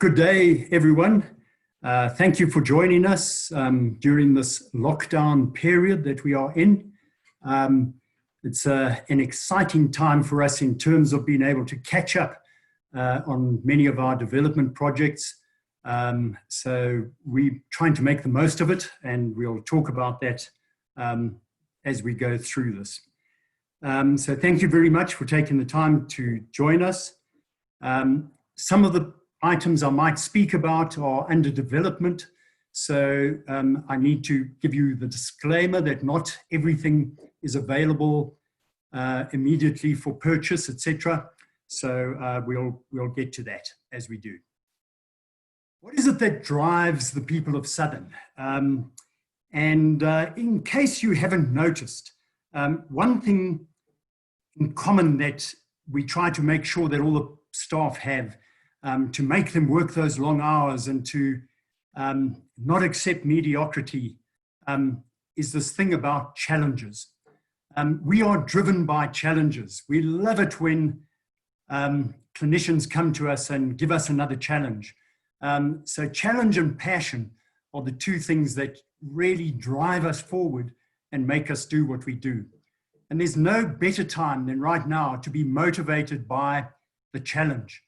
Good day, everyone. Thank you for joining us during this lockdown period that we are in. It's an exciting time for us in terms of being able to catch up on many of our development projects. So we're trying to make the most of it, and we'll talk about that as we go through this. So thank you very much for taking the time to join us. Some of the items I might speak about are under development. So I need to give you the disclaimer that not everything is available immediately for purchase, etc. So we'll get to that as we do. What is it that drives the people of Southern? In case you haven't noticed, one thing in common that we try to make sure that all the staff have to make them work those long hours and to not accept mediocrity is this thing about challenges. We are driven by challenges. We love it when clinicians come to us and give us another challenge. So challenge and passion are the two things that really drive us forward and make us do what we do. And there's no better time than right now to be motivated by the challenge.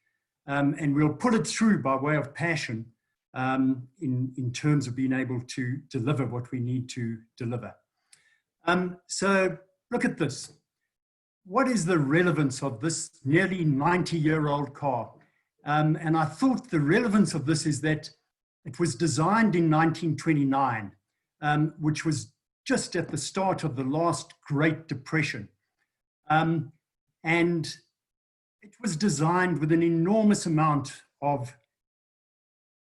And we'll pull it through by way of passion in terms of being able to deliver what we need to deliver. So look at this. What is the relevance of this nearly 90-year-old car? And I thought the relevance of this is that it was designed in 1929, which was just at the start of the last Great Depression. And it was designed with an enormous amount of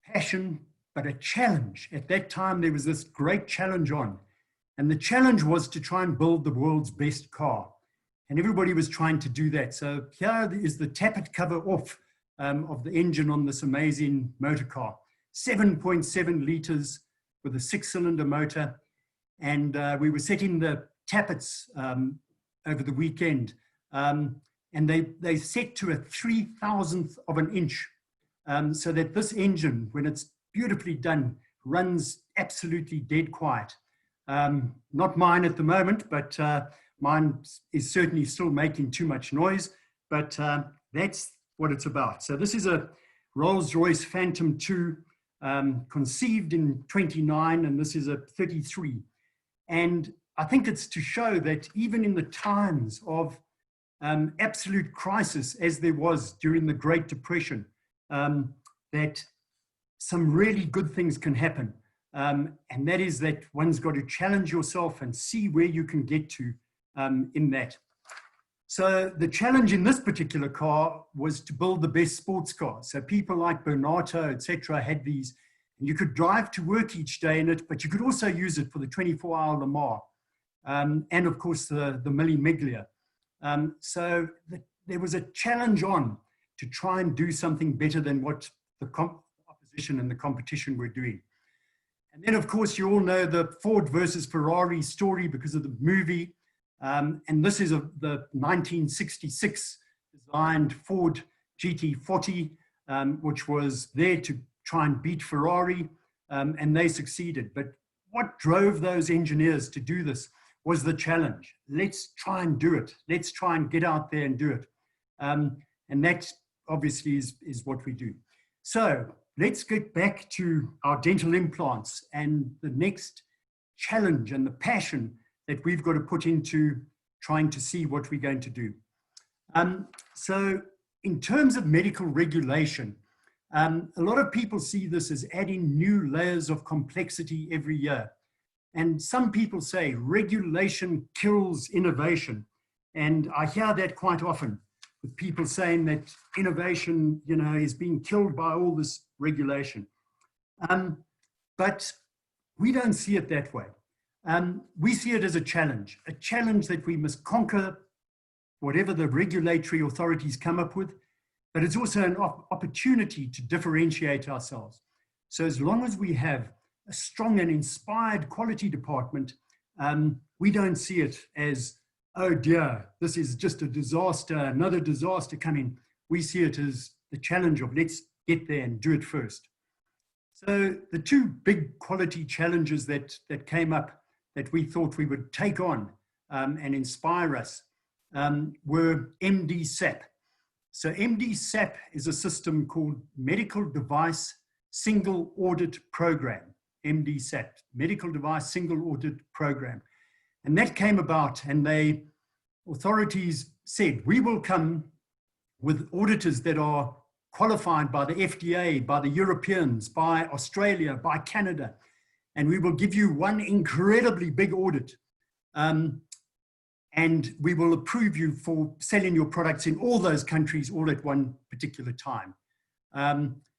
passion, but a challenge. At that time, there was this great challenge on. And the challenge was to try and build the world's best car. And everybody was trying to do that. So here is the tappet cover off of the engine on this amazing motor car. 7.7 liters with a 6-cylinder motor. And we were setting the tappets over the weekend. And they set to a 3,000th of an inch so that this engine, when it's beautifully done, runs absolutely dead quiet. Not mine at the moment, but mine is certainly still making too much noise, but that's what it's about. So this is a Rolls-Royce Phantom 2 conceived in 29, and this is a 33. And I think it's to show that even in the times of absolute crisis, as there was during the Great Depression, that some really good things can happen. And that is that one's got to challenge yourself and see where you can get to in that. So the challenge in this particular car was to build the best sports car. So people like Bernardo, etc., had these. And you could drive to work each day in it, but you could also use it for the 24-hour Le Mans. And of course, the Mille Miglia. So there was a challenge on to try and do something better than what the opposition and the competition were doing. And then, of course, you all know the Ford versus Ferrari story because of the movie. And this is the 1966 designed Ford GT40, which was there to try and beat Ferrari, and they succeeded. But what drove those engineers to do this was the challenge. Let's try and do it. Let's try and get out there and do it. And that obviously is what we do. So let's get back to our dental implants and the next challenge and the passion that we've got to put into trying to see what we're going to do. So in terms of medical regulation, a lot of people see this as adding new layers of complexity every year. And some people say regulation kills innovation. And I hear that quite often with people saying that innovation, is being killed by all this regulation. But we don't see it that way. We see it as a challenge that we must conquer whatever the regulatory authorities come up with, but it's also an opportunity to differentiate ourselves. So as long as we have a strong and inspired quality department, we don't see it as, oh dear, this is just a disaster, another disaster coming. We see it as the challenge of let's get there and do it first. So the two big quality challenges that came up that we thought we would take on and inspire us were MD-SAP. So MD-SAP is a system called Medical Device Single Audit Program, MD-SAP, Medical Device Single Audit Program. And that came about, and authorities said, we will come with auditors that are qualified by the FDA, by the Europeans, by Australia, by Canada, and we will give you one incredibly big audit. And we will approve you for selling your products in all those countries all at one particular time.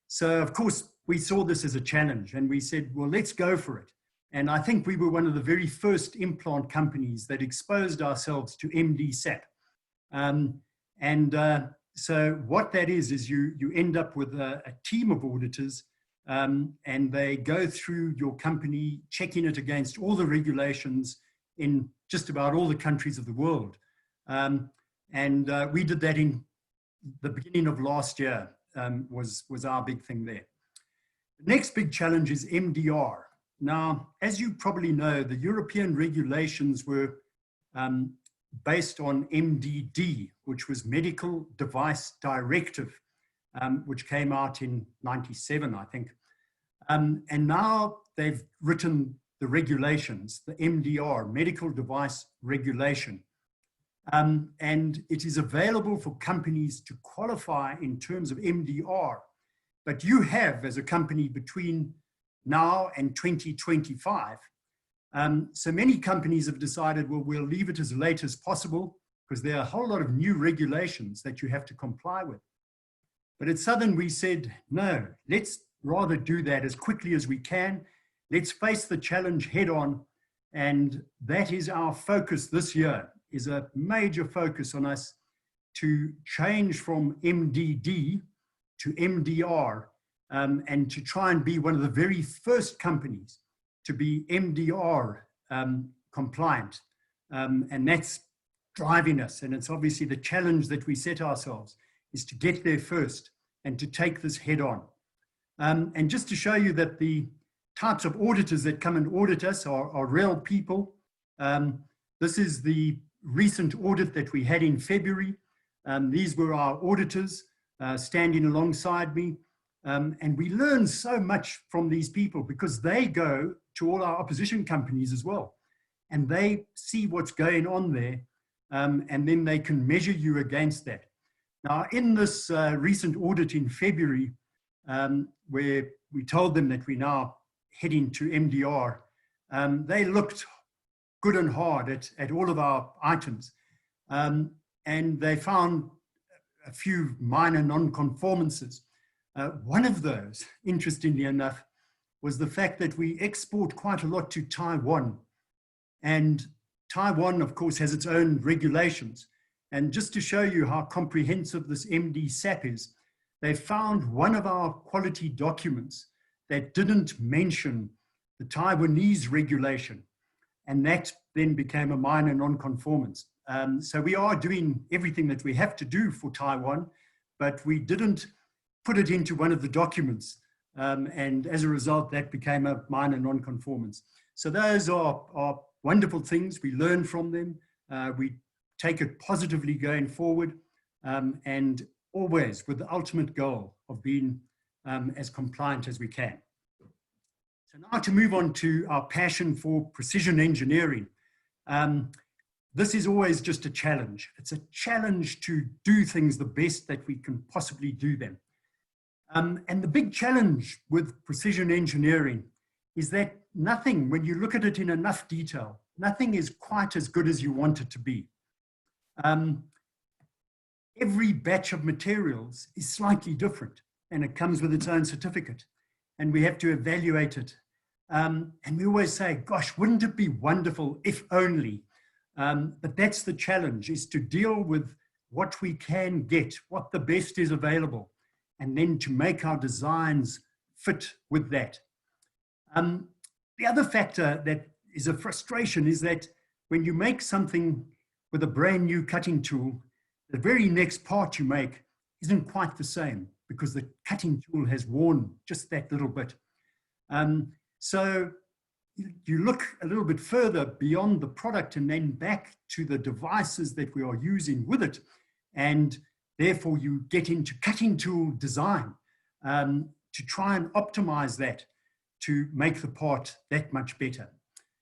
So of course, we saw this as a challenge and we said, well, let's go for it. And I think we were one of the very first implant companies that exposed ourselves to MD-SAP. So what that is you end up with a team of auditors and they go through your company, checking it against all the regulations in just about all the countries of the world. We did that in the beginning of last year, was our big thing there. The next big challenge is MDR. Now, as you probably know, the European regulations were based on MDD, which was Medical Device Directive, which came out in '97, I think. And now they've written the regulations, the MDR, Medical Device Regulation. And it is available for companies to qualify in terms of MDR. But you have, as a company, between now and 2025, so many companies have decided, well, we'll leave it as late as possible because there are a whole lot of new regulations that you have to comply with. But at Southern, we said, no, let's rather do that as quickly as we can. Let's face the challenge head on. And that is our focus this year, is a major focus on us to change from MDD to MDR and to try and be one of the very first companies to be MDR compliant. And that's driving us. And it's obviously the challenge that we set ourselves is to get there first and to take this head on. And just to show you that the types of auditors that come and audit us are real people. This is the recent audit that we had in February. These were our auditors standing alongside me. And we learn so much from these people because they go to all our opposition companies as well. And they see what's going on there. And then they can measure you against that. Now, in this recent audit in February, where we told them that we're now heading to MDR, they looked good and hard at all of our items. And they found a few minor non-conformances. One of those, interestingly enough, was the fact that we export quite a lot to Taiwan. And Taiwan, of course, has its own regulations. And just to show you how comprehensive this MD-SAP is, they found one of our quality documents that didn't mention the Taiwanese regulation. And that then became a minor non-conformance. So we are doing everything that we have to do for Taiwan, but we didn't put it into one of the documents. And as a result, that became a minor non-conformance. So those are wonderful things. We learn from them. We take it positively going forward, and always with the ultimate goal of being as compliant as we can. So now to move on to our passion for precision engineering. This is always just a challenge. It's a challenge to do things the best that we can possibly do them. And the big challenge with precision engineering is that nothing, when you look at it in enough detail, nothing is quite as good as you want it to be. Every batch of materials is slightly different and it comes with its own certificate and we have to evaluate it. And we always say, gosh, wouldn't it be wonderful if only? But that's the challenge, is to deal with what we can get, what the best is available, and then to make our designs fit with that. The other factor that is a frustration is that when you make something with a brand new cutting tool, the very next part you make isn't quite the same because the cutting tool has worn just that little bit. So you look a little bit further beyond the product and then back to the devices that we are using with it. And therefore you get into cutting tool design to try and optimize that to make the part that much better.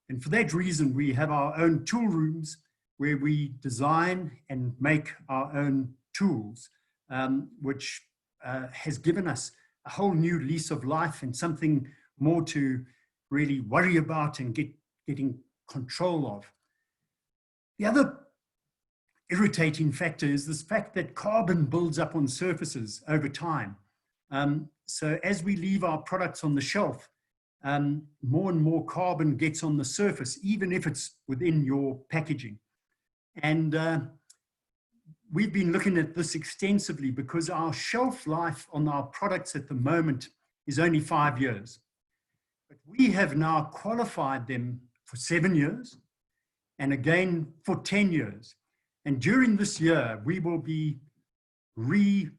And for that reason, we have our own tool rooms where we design and make our own tools, which has given us a whole new lease of life and something more to really worry about and getting control of. The other irritating factor is this fact that carbon builds up on surfaces over time. So as we leave our products on the shelf, more and more carbon gets on the surface, even if it's within your packaging. And we've been looking at this extensively because our shelf life on our products at the moment is only 5 years. But we have now qualified them for 7 years and again for 10 years. And during this year, we will be reissuing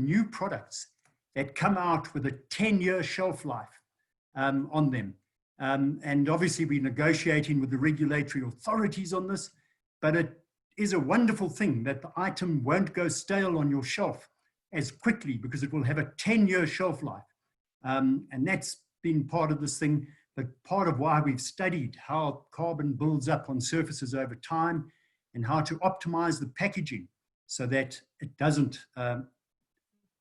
new products that come out with a 10-year shelf life on them. And obviously we're negotiating with the regulatory authorities on this, but it is a wonderful thing that the item won't go stale on your shelf as quickly because it will have a 10-year shelf life. And that's been part of this thing, but part of why we've studied how carbon builds up on surfaces over time and how to optimize the packaging so that it doesn't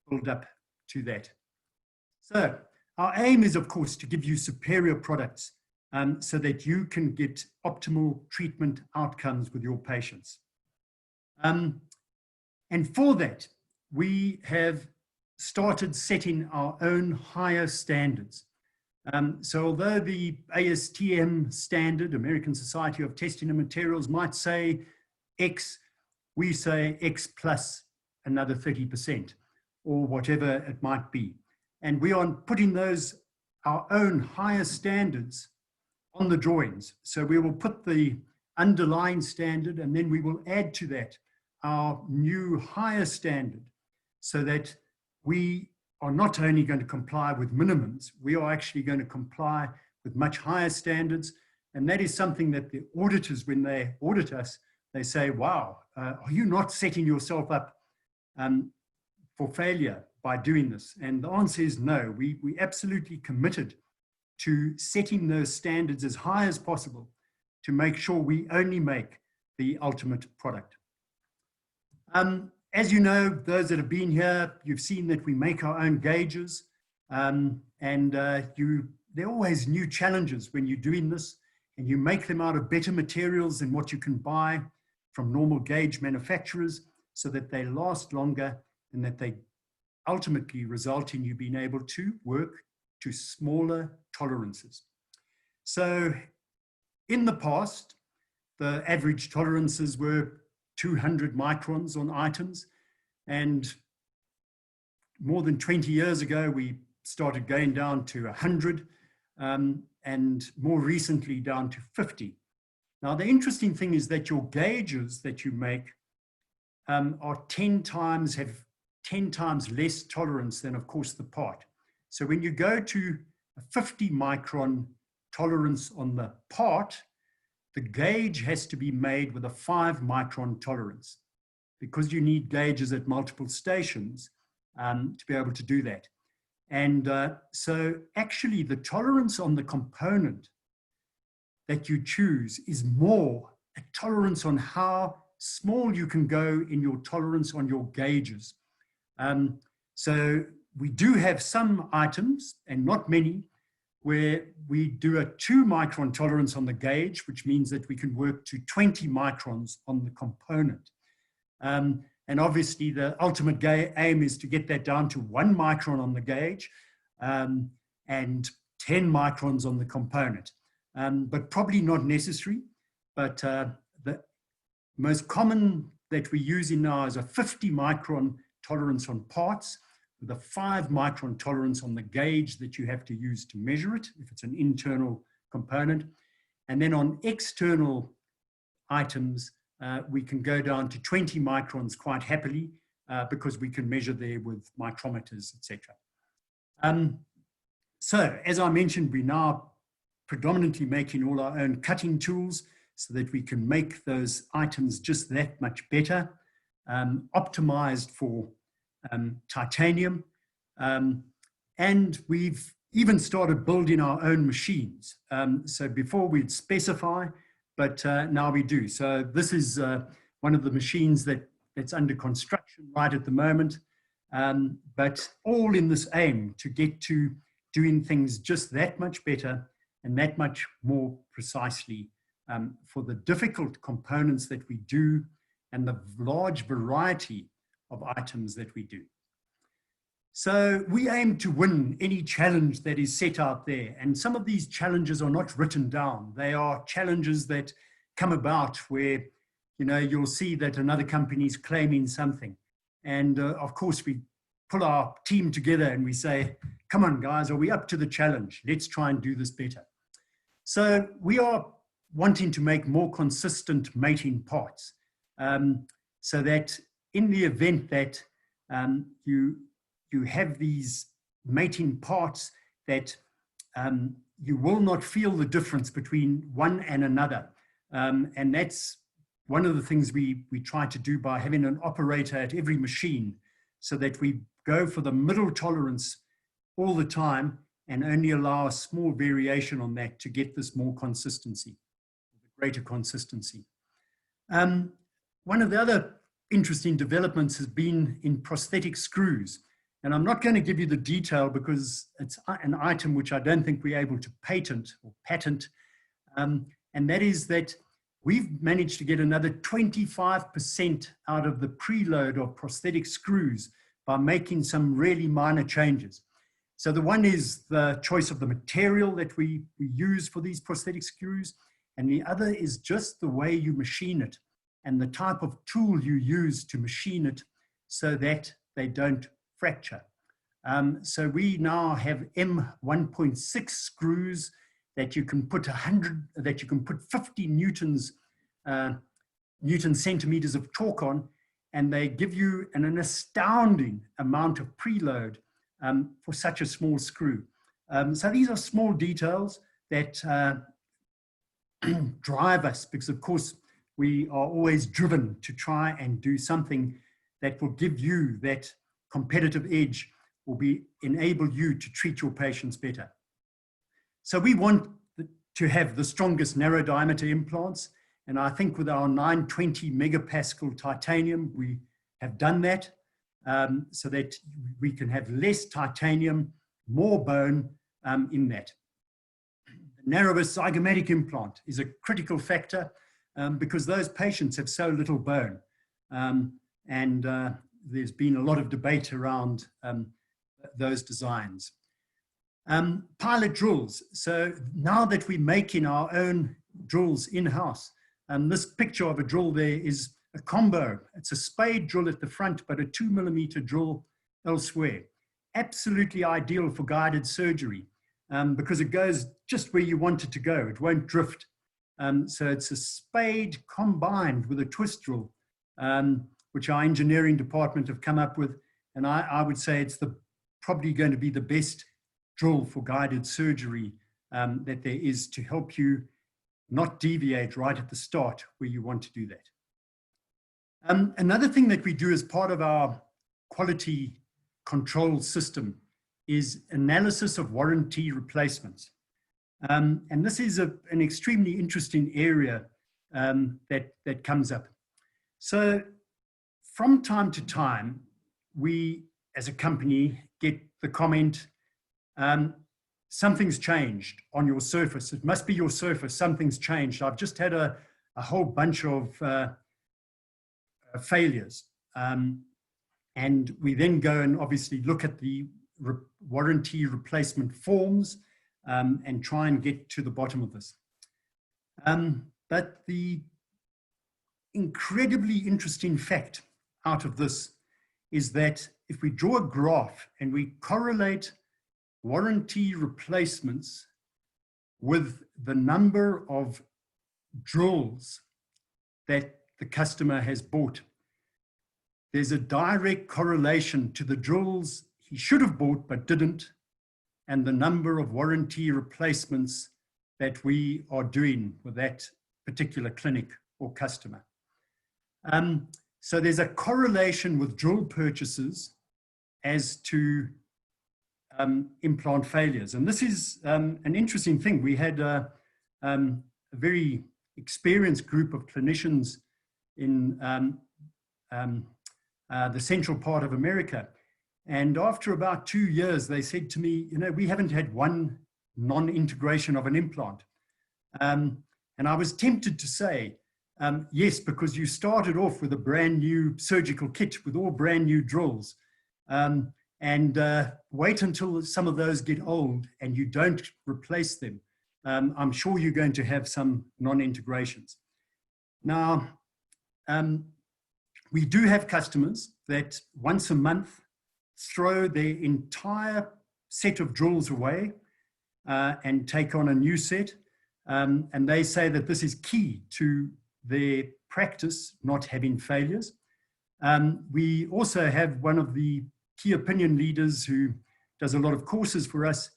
build up to that. So our aim is, of course, to give you superior products so that you can get optimal treatment outcomes with your patients. And for that, we have started setting our own higher standards. So although the ASTM standard, American Society of Testing and Materials, might say X, we say X plus another 30% or whatever it might be. And we are putting those, our own higher standards on the drawings. So we will put the underlying standard and then we will add to that our new higher standard so that we are not only going to comply with minimums, we are actually going to comply with much higher standards. And that is something that the auditors, when they audit us, they say, wow, are you not setting yourself up for failure by doing this? And the answer is no. We absolutely committed to setting those standards as high as possible to make sure we only make the ultimate product. As you know, those that have been here, you've seen that we make our own gauges, and there are always new challenges when you're doing this, and you make them out of better materials than what you can buy from normal gauge manufacturers so that they last longer and that they ultimately result in you being able to work to smaller tolerances. So in the past, the average tolerances were 200 microns on items, and more than 20 years ago we started going down to 100 and more recently down to 50. Now the interesting thing is that your gauges that you make are 10 times less tolerance than, of course, the part. So when you go to a 50 micron tolerance on the part, the gauge has to be made with a 5 micron tolerance because you need gauges at multiple stations to be able to do that. And so actually the tolerance on the component that you choose is more a tolerance on how small you can go in your tolerance on your gauges. So we do have some items, and not many, where we do a 2 micron tolerance on the gauge, which means that we can work to 20 microns on the component. And obviously the ultimate aim is to get that down to 1 micron on the gauge and 10 microns on the component. But probably not necessary. But the most common that we're using now is a 50 micron tolerance on parts, with a 5 micron tolerance on the gauge that you have to use to measure it, if it's an internal component. And then on external items, we can go down to 20 microns quite happily, because we can measure there with micrometers, etc. So as I mentioned, we're now predominantly making all our own cutting tools so that we can make those items just that much better, optimized for titanium. And we've even started building our own machines. So before we'd specify, but now we do. So this is one of the machines that's under construction right at the moment, but all in this aim to get to doing things just that much better and that much more precisely for the difficult components that we do and the large variety of items that we do. So we aim to win any challenge that is set out there. And some of these challenges are not written down. They are challenges that come about where, you know, you'll see that another company is claiming something. And of course, we pull our team together and we say, come on, guys, are we up to the challenge? Let's try and do this better. So we are wanting to make more consistent mating parts so that in the event that you have these mating parts that you will not feel the difference between one and another. And that's one of the things we try to do by having an operator at every machine so that we go for the middle tolerance all the time and only allow a small variation on that to get this more consistency, greater consistency. One of the other interesting developments has been in prosthetic screws. And I'm not going to give you the detail because it's an item which I don't think we're able to patent. And that is that we've managed to get another 25% out of the preload of prosthetic screws by making some really minor changes. So the one is the choice of the material that we use for these prosthetic screws. And the other is just the way you machine it and the type of tool you use to machine it so that they don't fracture. So we now have M1.6 screws that you can put 50 Newton centimeters of torque on, and they give you an astounding amount of preload for such a small screw. So these are small details that drive us because, of course, we are always driven to try and do something that will give you that competitive edge, will enable you to treat your patients better. So we want to have the strongest narrow diameter implants. And I think with our 920 megapascal titanium, we have done that so that we can have less titanium, more bone in that. The narrowest zygomatic implant is a critical factor because those patients have so little bone. There's been a lot of debate around those designs. Pilot drills. So now that we're making our own drills in-house, this picture of a drill there is a combo. It's a spade drill at the front, but a 2mm drill elsewhere. Absolutely ideal for guided surgery because it goes just where you want it to go. It won't drift. So it's a spade combined with a twist drill, which our engineering department have come up with. And I would say it's probably going to be the best drill for guided surgery that there is to help you not deviate right at the start where you want to do that. Another thing that we do as part of our quality control system is analysis of warranty replacements. And this is an extremely interesting area that comes up. So from time to time, we as a company get the comment, something's changed on your surface. It must be your surface, something's changed. I've just had a whole bunch of failures. And we then go and obviously look at the warranty replacement forms and try and get to the bottom of this. But the incredibly interesting fact out of this is that if we draw a graph and we correlate warranty replacements with the number of drills that the customer has bought, there's a direct correlation to the drills he should have bought but didn't, and the number of warranty replacements that we are doing with that particular clinic or customer. So there's a correlation with drill purchases as to implant failures. And this is an interesting thing. We had a very experienced group of clinicians in the central part of America. And after about 2 years, they said to me, you know, we haven't had one non-integration of an implant. And I was tempted to say, yes, because you started off with a brand new surgical kit with all brand new drills. Wait until some of those get old and you don't replace them. I'm sure you're going to have some non-integrations. Now, we do have customers that once a month throw their entire set of drills away and take on a new set. And they say that this is key to their practice not having failures. We also have one of the key opinion leaders who does a lot of courses for us,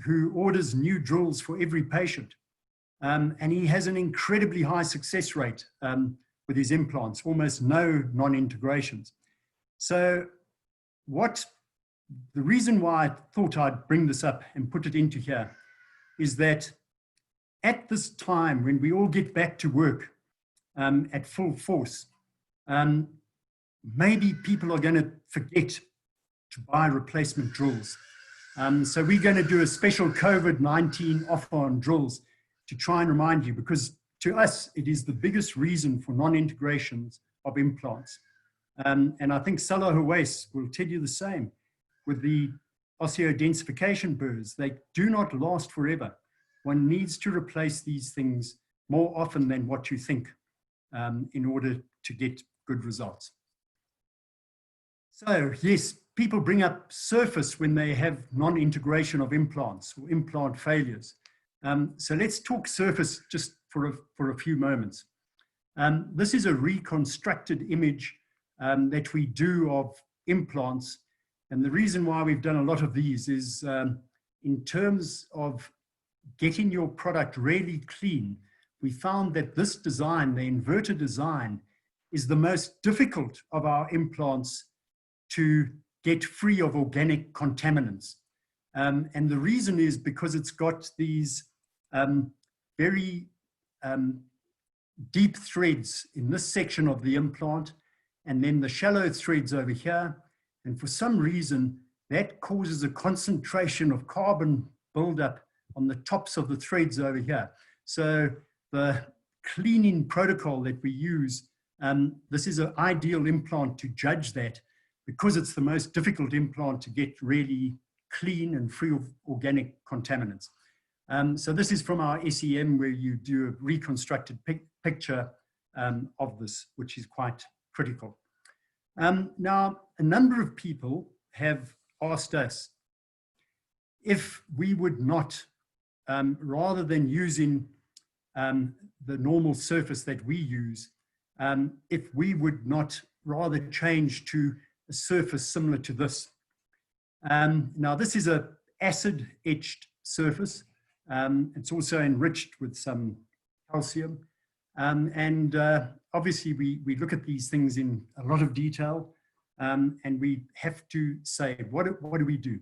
who orders new drills for every patient. And he has an incredibly high success rate with his implants, almost no non-integrations. So the reason why I thought I'd bring this up and put it into here is that at this time, when we all get back to work at full force, maybe people are going to forget to buy replacement drills. So we're going to do a special COVID-19 offer on drills to try and remind you, because to us, it is the biggest reason for non-integrations of implants. And I think Salah Hawais will tell you the same with the osteodensification burrs. They do not last forever. One needs to replace these things more often than what you think in order to get good results. So yes, people bring up surface when they have non-integration of implants or implant failures. So let's talk surface just for a few moments. This is a reconstructed image that we do of implants. And the reason why we've done a lot of these is in terms of getting your product really clean. We found that this design, the INVERTA design, is the most difficult of our implants to get free of organic contaminants. And the reason is because it's got these very deep threads in this section of the implant, and then the shallow threads over here. And for some reason, that causes a concentration of carbon buildup on the tops of the threads over here. So the cleaning protocol that we use, this is an ideal implant to judge that, because it's the most difficult implant to get really clean and free of organic contaminants. So this is from our SEM, where you do a reconstructed picture of this, which is quite critical. Now, a number of people have asked us if we would not, rather than using the normal surface that we use, if we would not rather change to a surface similar to this. Now, this is an acid etched surface. It's also enriched with some calcium. Obviously, we look at these things in a lot of detail, and we have to say, what do we do?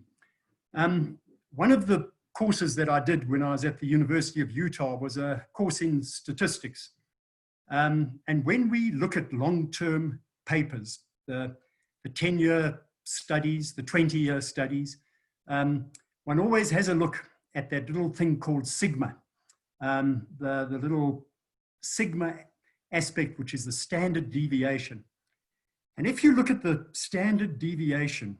One of the courses that I did when I was at the University of Utah was a course in statistics. And when we look at long-term papers, the 10-year studies, the 20-year studies, one always has a look at that little thing called sigma, the little sigma aspect, which is the standard deviation. And if you look at the standard deviation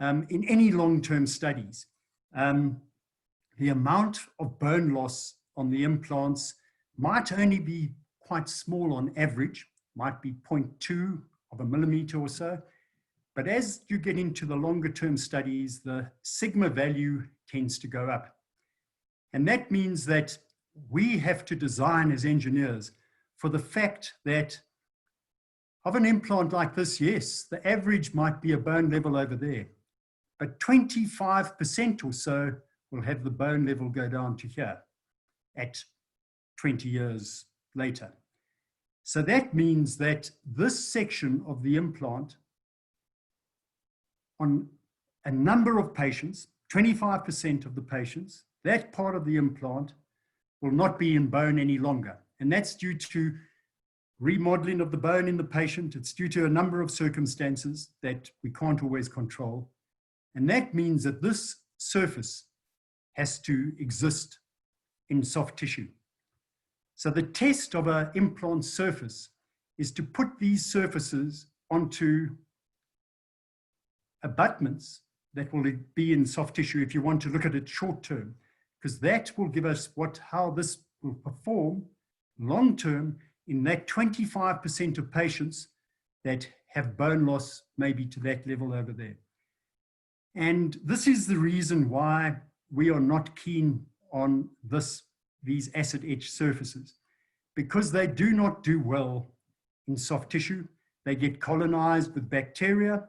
in any long-term studies, the amount of bone loss on the implants might only be quite small on average, might be 0.2 of a millimeter or so. But as you get into the longer term studies, the sigma value tends to go up. And that means that we have to design as engineers for the fact that of an implant like this, yes, the average might be a bone level over there, but 25% or so will have the bone level go down to here at 20 years later. So that means that this section of the implant on a number of patients, 25% of the patients, that part of the implant will not be in bone any longer. And that's due to remodeling of the bone in the patient. It's due to a number of circumstances that we can't always control. And that means that this surface has to exist in soft tissue. So the test of an implant surface is to put these surfaces onto abutments that will be in soft tissue if you want to look at it short term, because that will give us how this will perform long term in that 25% of patients that have bone loss maybe to that level over there. And this is the reason why we are not keen on these acid etched surfaces, because they do not do well in soft tissue. They get colonized with bacteria,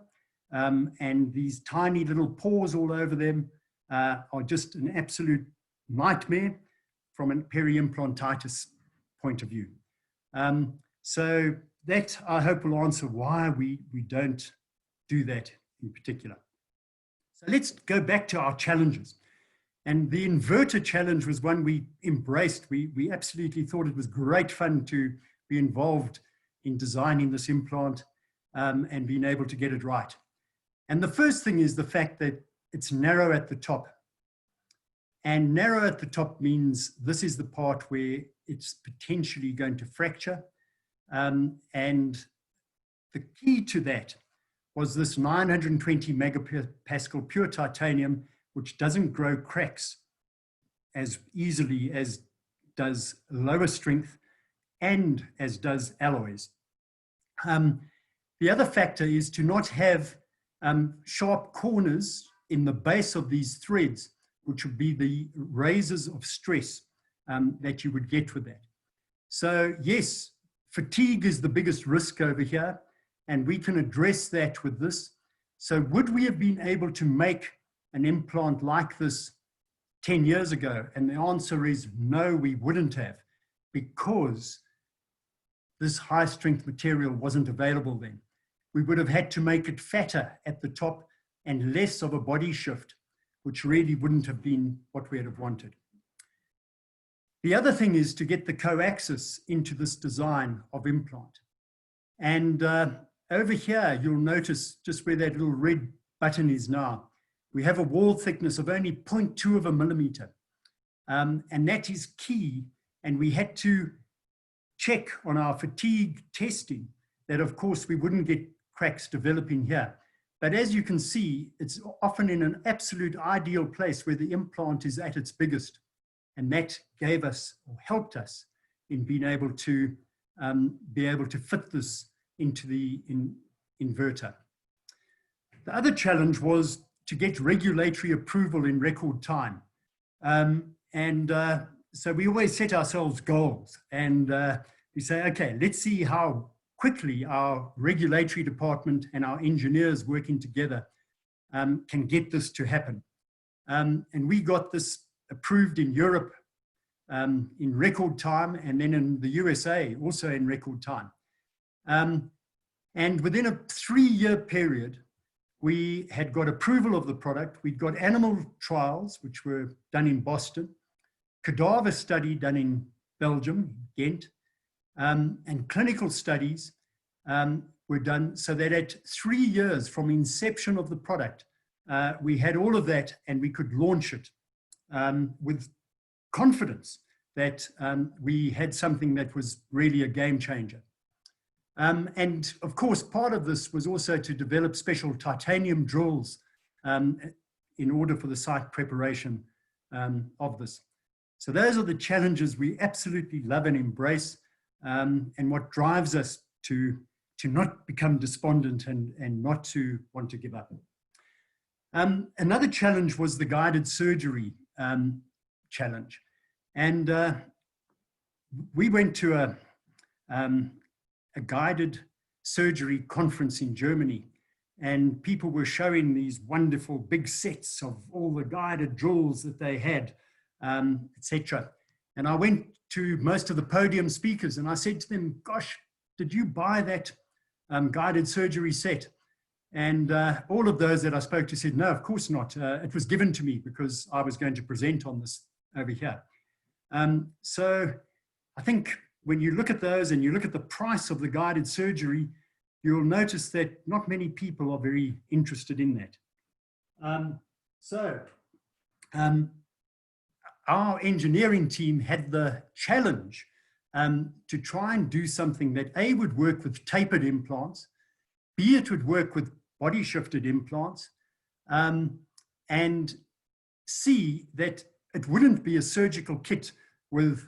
and these tiny little pores all over them are just an absolute nightmare from a peri-implantitis point of view. So that, I hope, will answer why we don't do that in particular. So let's go back to our challenges. And the INVERTA challenge was one we embraced. We absolutely thought it was great fun to be involved in designing this implant and being able to get it right. And the first thing is the fact that it's narrow at the top. And narrow at the top means this is the part where it's potentially going to fracture. And the key to that was this 920 megapascal pure titanium, which doesn't grow cracks as easily as does lower strength and as does alloys. The other factor is to not have sharp corners in the base of these threads, which would be the razors of stress that you would get with that. So yes, fatigue is the biggest risk over here, and we can address that with this. So would we have been able to make an implant like this 10 years ago? And the answer is no, we wouldn't have, because this high strength material wasn't available then. We would have had to make it fatter at the top and less of a body shift, which really wouldn't have been what we'd have wanted. The other thing is to get the coaxis into this design of implant. And over here, you'll notice just where that little red button is now, we have a wall thickness of only 0.2 of a millimeter. And that is key. And we had to check on our fatigue testing that, of course, we wouldn't get cracks developing here. But as you can see, it's often in an absolute ideal place where the implant is at its biggest. And that gave us, or helped us, in being able to fit this into the INVERTA. The other challenge was to get regulatory approval in record time. So we always set ourselves goals, and we say, okay, let's see how quickly our regulatory department and our engineers working together can get this to happen. And we got this approved in Europe in record time, and then in the USA also in record time. And within a 3-year period, we had got approval of the product. We'd got animal trials, which were done in Boston, cadaver study done in Belgium, Ghent, and clinical studies were done, so that at 3 years from inception of the product, we had all of that and we could launch it with confidence that we had something that was really a game changer. And of course, part of this was also to develop special titanium drills in order for the site preparation of this. So those are the challenges we absolutely love and embrace, and what drives us to not become despondent and not to want to give up. Another challenge was the guided surgery challenge. And we went to a guided surgery conference in Germany, and people were showing these wonderful big sets of all the guided drills that they had, etc. And I went to most of the podium speakers and I said to them, gosh, did you buy that guided surgery set? And all of those that I spoke to said, no, of course not. It was given to me because I was going to present on this over here. So I think when you look at those and you look at the price of the guided surgery, you'll notice that not many people are very interested in that. Our engineering team had the challenge to try and do something that A, would work with tapered implants, B, it would work with body shifted implants, and C, that it wouldn't be a surgical kit with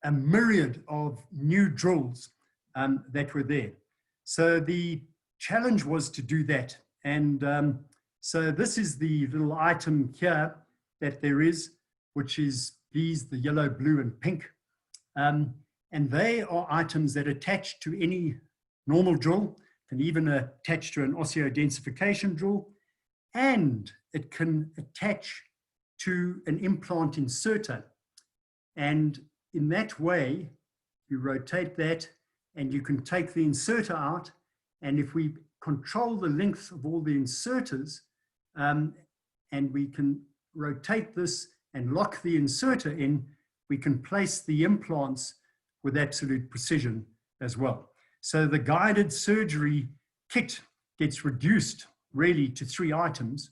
a myriad of new drills that were there. So the challenge was to do that. And so this is the little item here that there is, which is these, the yellow, blue, and pink. And they are items that attach to any normal drill, can even attach to an osteodensification drill, and it can attach to an implant inserter. And in that way, you rotate that and you can take the inserter out. And if we control the length of all the inserters, and we can rotate this and lock the inserter in, we can place the implants with absolute precision as well. So the guided surgery kit gets reduced really to 3 items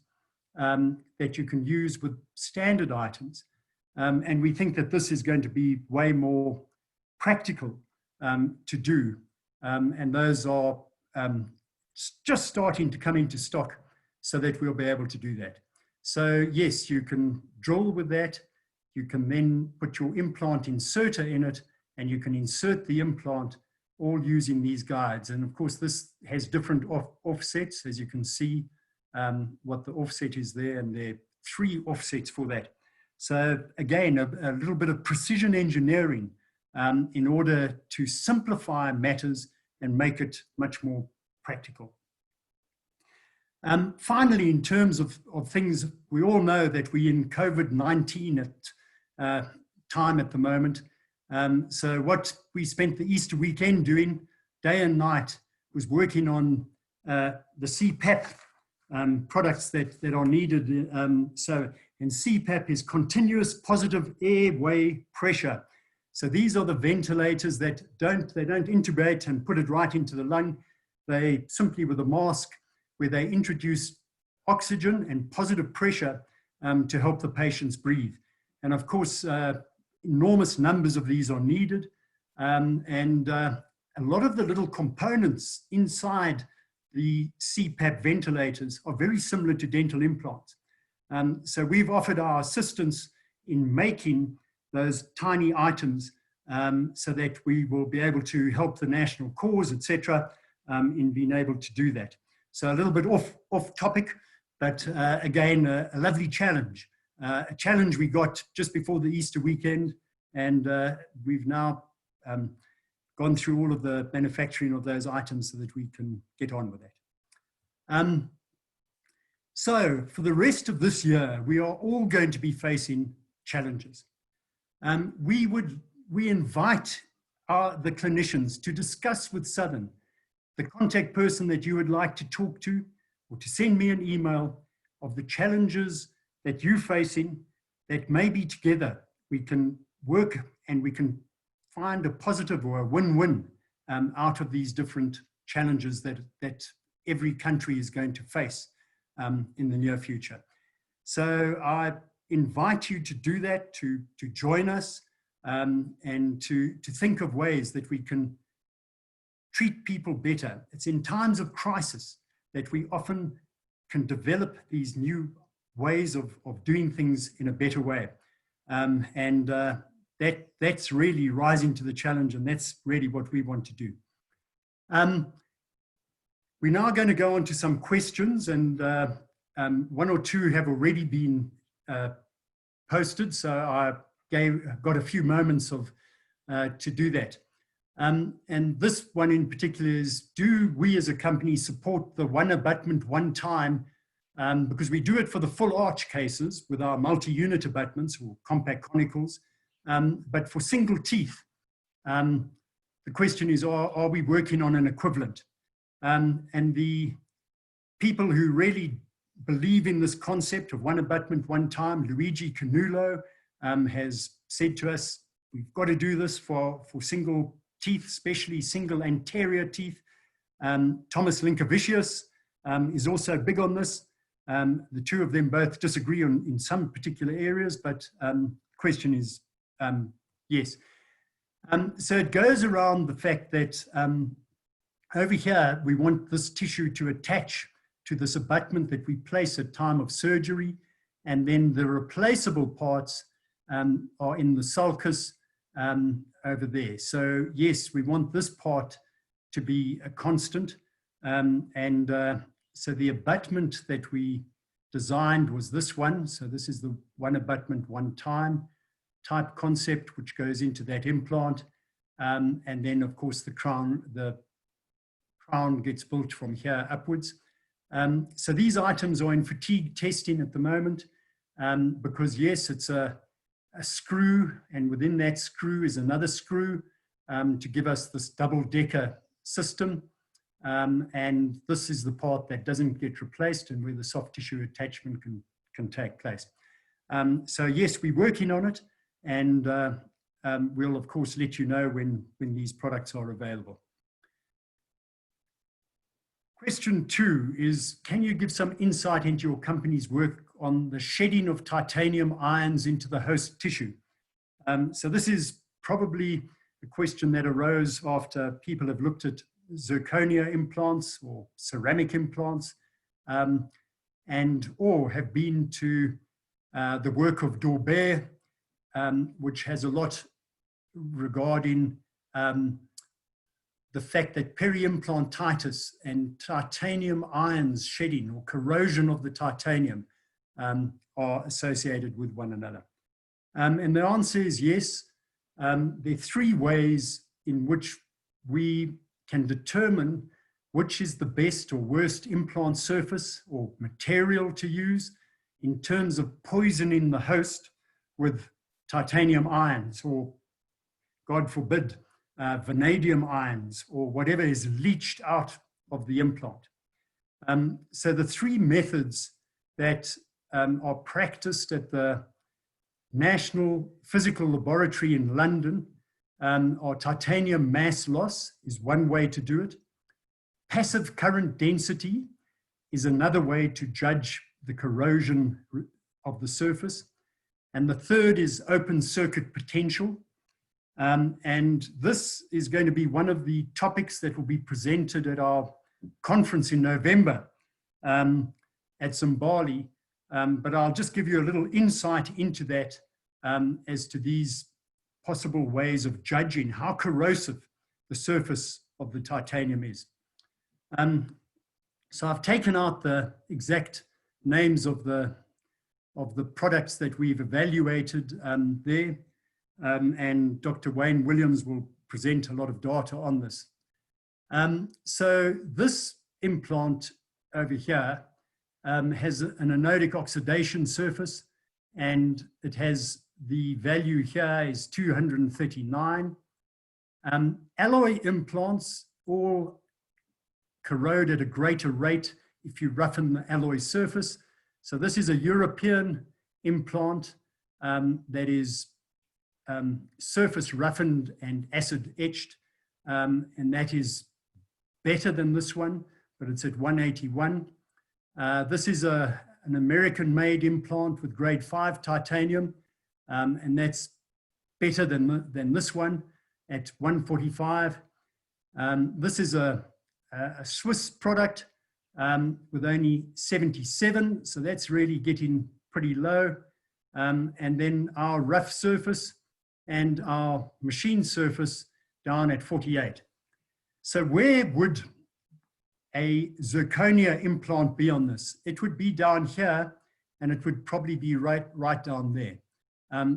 that you can use with standard items. And we think that this is going to be way more practical to do. And those are just starting to come into stock so that we'll be able to do that. So yes, you can drill with that. You can then put your implant inserter in it and you can insert the implant all using these guides. And of course, this has different offsets, as you can see what the offset is there, and there are 3 offsets for that. So again, a little bit of precision engineering in order to simplify matters and make it much more practical. Finally, in terms of things, we all know that we're in COVID-19 time at the moment. So what we spent the Easter weekend doing, day and night, was working on the CPAP products that are needed. And CPAP is continuous positive airway pressure. So these are the ventilators that don't intubate and put it right into the lung. They simply, with a mask, where they introduce oxygen and positive pressure to help the patients breathe. And of course, enormous numbers of these are needed. A lot of the little components inside the CPAP ventilators are very similar to dental implants. So we've offered our assistance in making those tiny items so that we will be able to help the national cause, etc., in being able to do that. So a little bit off topic, but again, a lovely challenge. A challenge we got just before the Easter weekend, and we've now gone through all of the manufacturing of those items so that we can get on with that. So for the rest of this year, we are all going to be facing challenges. We invite the clinicians to discuss with Southern the contact person that you would like to talk to, or to send me an email of the challenges that you're facing, that maybe together we can work and we can find a positive or a win-win out of these different challenges that every country is going to face in the near future. So I invite you to do that, to join us, and to think of ways that we can treat people better. It's in times of crisis that we often can develop these new ways of doing things in a better way. That's really rising to the challenge, and that's really what we want to do. We're now going to go on to some questions, and 1 or 2 have already been posted, so I got a few moments to do that. And this one in particular is, do we as a company support the one abutment, one time? Because we do it for the full arch cases with our multi-unit abutments or compact conicals, but for single teeth, the question is, are we working on an equivalent? And the people who really believe in this concept of one abutment, one time, Luigi Canulo has said to us, we've got to do this for single teeth, especially single anterior teeth. Thomas Linkevicius is also big on this. The two of them both disagree in some particular areas, but question is yes. So it goes around the fact that over here, we want this tissue to attach to this abutment that we place at time of surgery, and then the replaceable parts are in the sulcus over there. So yes, we want this part to be a constant, so the abutment that we designed was this one. So this is the one abutment, one time type concept, which goes into that implant. And then of course the crown gets built from here upwards. So these items are in fatigue testing at the moment, because yes, it's a screw, and within that screw is another screw to give us this double-decker system. And this is the part that doesn't get replaced and where the soft tissue attachment can take place. So yes, we're working on it, and we'll of course let you know when these products are available. Question 2 is, can you give some insight into your company's work on the shedding of titanium ions into the host tissue? So this is probably a question that arose after people have looked at zirconia implants or ceramic implants, or have been to the work of Daubert, which has a lot regarding the fact that peri-implantitis and titanium ions shedding or corrosion of the titanium are associated with one another. And the answer is yes. There are 3 ways in which we can determine which is the best or worst implant surface or material to use in terms of poisoning the host with titanium ions, or God forbid, vanadium ions, or whatever is leached out of the implant. So the 3 methods that are practiced at the National Physical Laboratory in London are titanium mass loss is one way to do it. Passive current density is another way to judge the corrosion of the surface. And the third is open circuit potential. And this is going to be one of the topics that will be presented at our conference in November at Zimbali. But I'll just give you a little insight into that as to these possible ways of judging how corrosive the surface of the titanium is. So I've taken out the exact names of the products that we've evaluated there. And Dr. Wayne Williams will present a lot of data on this. So this implant over here has an anodic oxidation surface, and it has the value here is 239. Alloy implants all corrode at a greater rate if you roughen the alloy surface. So this is a European implant that is surface roughened and acid etched, and that is better than this one, but it's at 181. This is an American-made implant with grade 5 titanium, and that's better than this one at 145. This is a Swiss product with only 77, so that's really getting pretty low. And then our rough surface and our machine surface down at 48. So where would a zirconia implant be on this? It would be down here, and it would probably be right down there.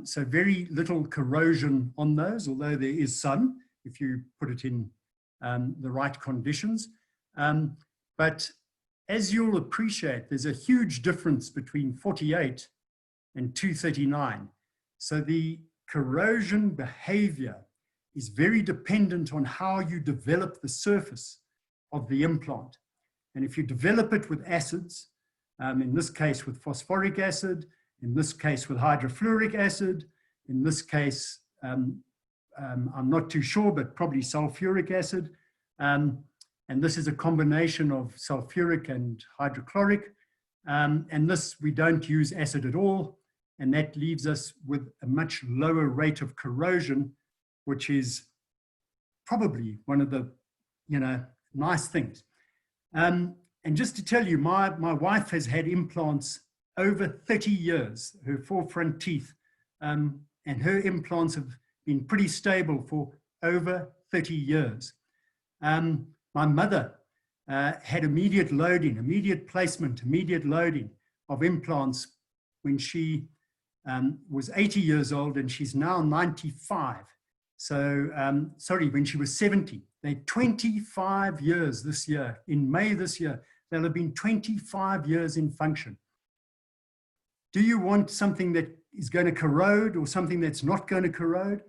So very little corrosion on those, although there is some if you put it in the right conditions. But as you'll appreciate, there's a huge difference between 48 and 239. So the corrosion behavior is very dependent on how you develop the surface of the implant. And if you develop it with acids, in this case with phosphoric acid, in this case with hydrofluoric acid, in this case, I'm not too sure, but probably sulfuric acid. And this is a combination of sulfuric and hydrochloric. And this, we don't use acid at all. And that leaves us with a much lower rate of corrosion, which is probably one of the, nice things. And just to tell you, my wife has had implants over 30 years, her 4 front teeth, and her implants have been pretty stable for over 30 years. My mother had immediate loading, immediate placement, immediate loading of implants when she was 80 years old, and she's now 95. So, sorry, when she was 70. They're 25 years this year. In May this year, they'll have been 25 years in function. Do you want something that is going to corrode or something that's not going to corrode?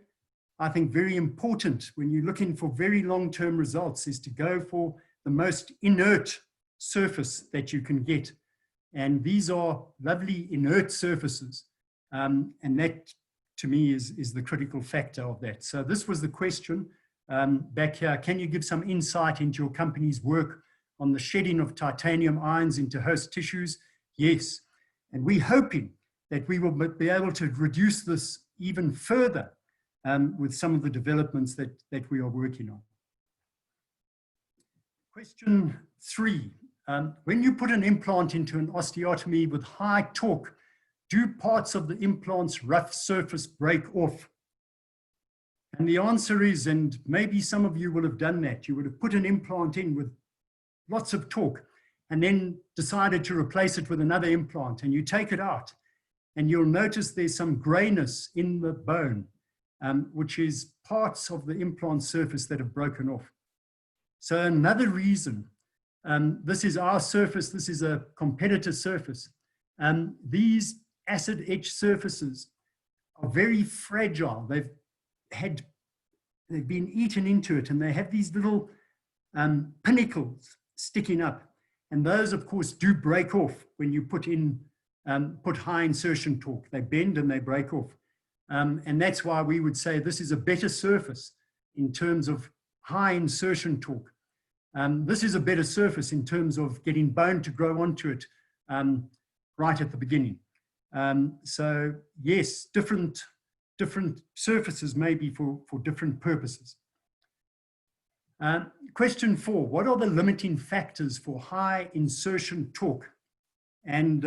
I think very important when you're looking for very long-term results is to go for the most inert surface that you can get. And these are lovely inert surfaces. And that, to me, is the critical factor of that. So this was the question back here. Can you give some insight into your company's work on the shedding of titanium ions into host tissues? Yes. And we're hoping that we will be able to reduce this even further with some of the developments that we are working on. Question 3. When you put an implant into an osteotomy with high torque, do parts of the implant's rough surface break off? And the answer is, and maybe some of you will have done that, you would have put an implant in with lots of torque and then decided to replace it with another implant, and you take it out and you'll notice there's some grayness in the bone, which is parts of the implant surface that have broken off. So another reason, this is our surface, this is a competitor surface. These acid etched surfaces are very fragile. They've been eaten into it, and they have these little pinnacles sticking up. And those, of course, do break off when you put high insertion torque. They bend and they break off. And that's why we would say this is a better surface in terms of high insertion torque. This is a better surface in terms of getting bone to grow onto it right at the beginning. So yes, different surfaces may be for different purposes. Question 4, what are the limiting factors for high insertion torque? And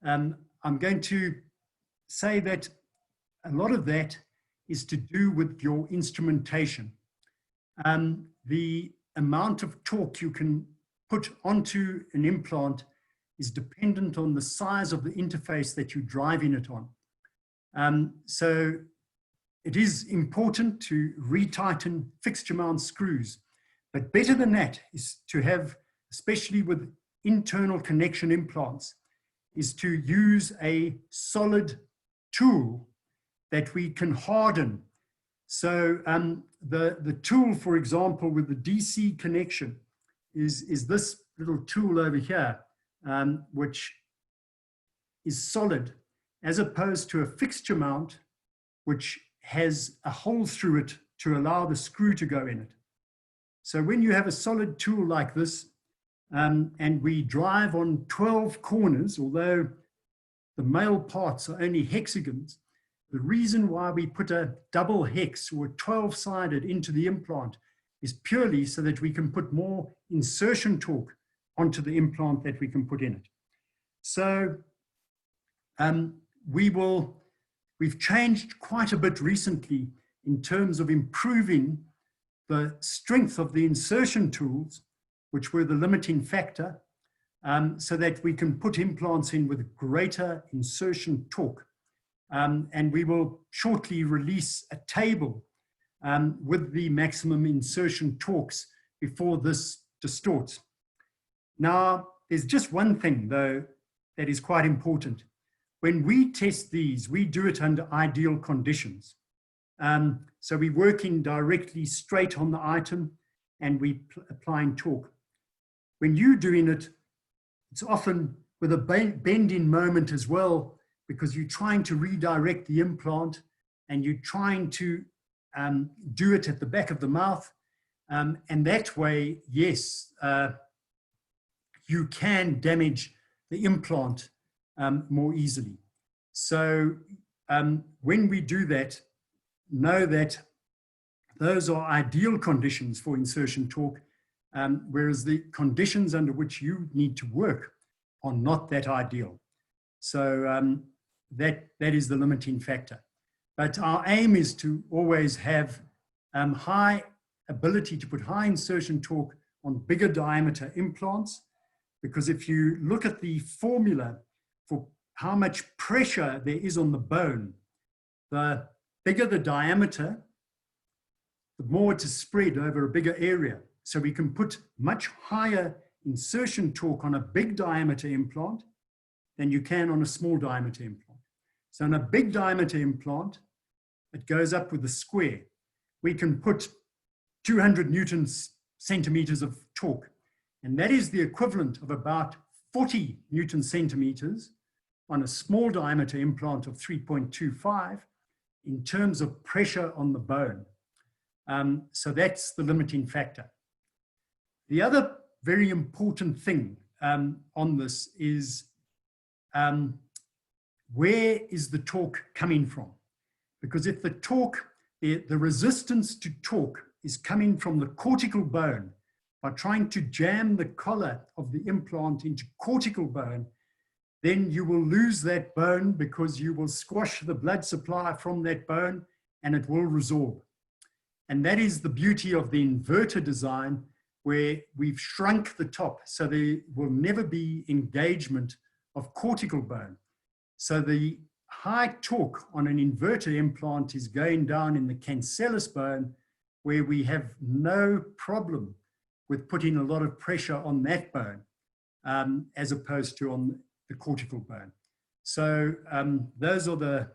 I'm going to say that a lot of that is to do with your instrumentation. The amount of torque you can put onto an implant is dependent on the size of the interface that you're driving it on. So it is important to retighten fixture mount screws, but better than that is to have, especially with internal connection implants, is to use a solid tool that we can harden. So the tool, for example, with the DC connection is this little tool over here, which is solid, as opposed to a fixture mount, which has a hole through it to allow the screw to go in it. So when you have a solid tool like this, and we drive on 12 corners, although the male parts are only hexagons, the reason why we put a double hex or a 12-sided into the implant is purely so that we can put more insertion torque onto the implant that we can put in it. So we've changed quite a bit recently in terms of improving the strength of the insertion tools, which were the limiting factor, so that we can put implants in with greater insertion torque. And we will shortly release a table with the maximum insertion torques before this distorts. Now, there's just one thing, though, that is quite important. When we test these, we do it under ideal conditions. So we're working directly straight on the item and we're applying torque. When you're doing it, it's often with a bend-in moment as well, because you're trying to redirect the implant and you're trying to do it at the back of the mouth. And that way, yes, you can damage the implant more easily. So when we do that, know that those are ideal conditions for insertion torque, whereas the conditions under which you need to work are not that ideal. So that is the limiting factor. But our aim is to always have high ability to put high insertion torque on bigger diameter implants, because if you look at the formula for how much pressure there is on the bone, the bigger the diameter, the more it is spread over a bigger area. So we can put much higher insertion torque on a big diameter implant than you can on a small diameter implant. So on a big diameter implant, it goes up with the square. We can put 200 Newton centimeters of torque, and that is the equivalent of about 40 Newton centimeters on a small diameter implant of 3.25 in terms of pressure on the bone. So that's the limiting factor. The other very important thing on this is where is the torque coming from? Because if the torque, the resistance to torque is coming from the cortical bone, by trying to jam the collar of the implant into cortical bone, then you will lose that bone because you will squash the blood supply from that bone and it will resorb. And that is the beauty of the INVERTA design, where we've shrunk the top so there will never be engagement of cortical bone. So the high torque on an INVERTA implant is going down in the cancellous bone, where we have no problem with putting a lot of pressure on that bone, as opposed to on the cortical bone. So those are the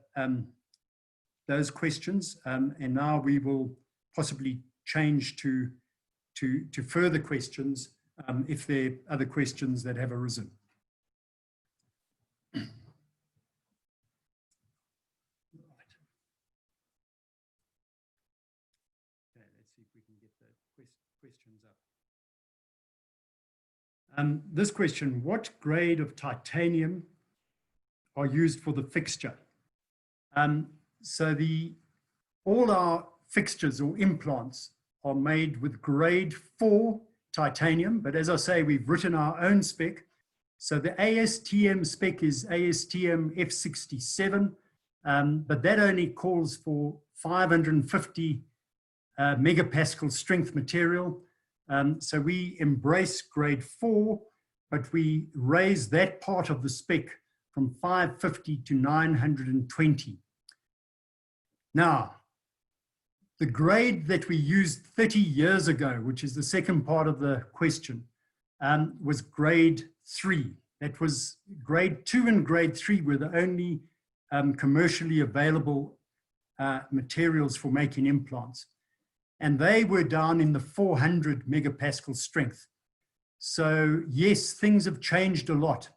those questions, and now we will possibly change to further questions if there are other questions that have arisen. Questions up. This question, what grade of titanium are used for the fixture? So all our fixtures or implants are made with grade 4 titanium, but as I say, we've written our own spec. So the ASTM spec is ASTM F67, but that only calls for 550 megapascal strength material. So we embrace grade 4, but we raise that part of the spec from 550 to 920. Now, the grade that we used 30 years ago, which is the second part of the question, was grade 3. That was grade 2 and grade 3 were the only commercially available materials for making implants. And they were down in the 400 megapascal strength. So yes, things have changed a lot.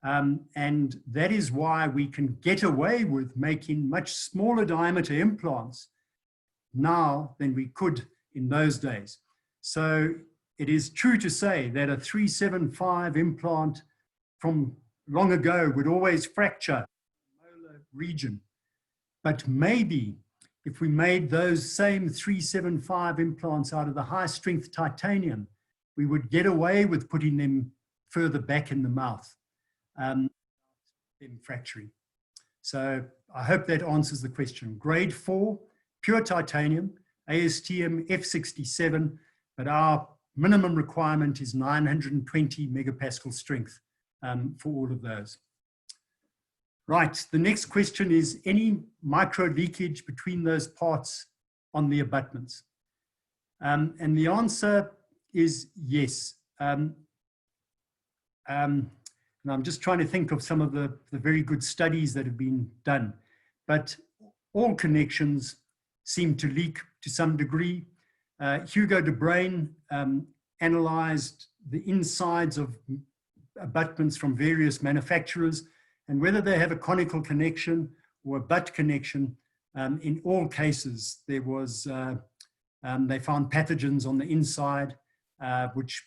And that is why we can get away with making much smaller diameter implants now than we could in those days. So it is true to say that a 375 implant from long ago would always fracture the molar region. But maybe if we made those same 375 implants out of the high strength titanium, we would get away with putting them further back in the mouth, them fracturing. So I hope that answers the question. Grade 4, pure titanium, ASTM F67, but our minimum requirement is 920 megapascal strength for all of those. Right, the next question is, any micro leakage between those parts on the abutments? And the answer is yes. And I'm just trying to think of some of the very good studies that have been done. But all connections seem to leak to some degree. Hugo de Bruin analyzed the insides of abutments from various manufacturers, and whether they have a conical connection or a butt connection, in all cases, there was, they found pathogens on the inside, which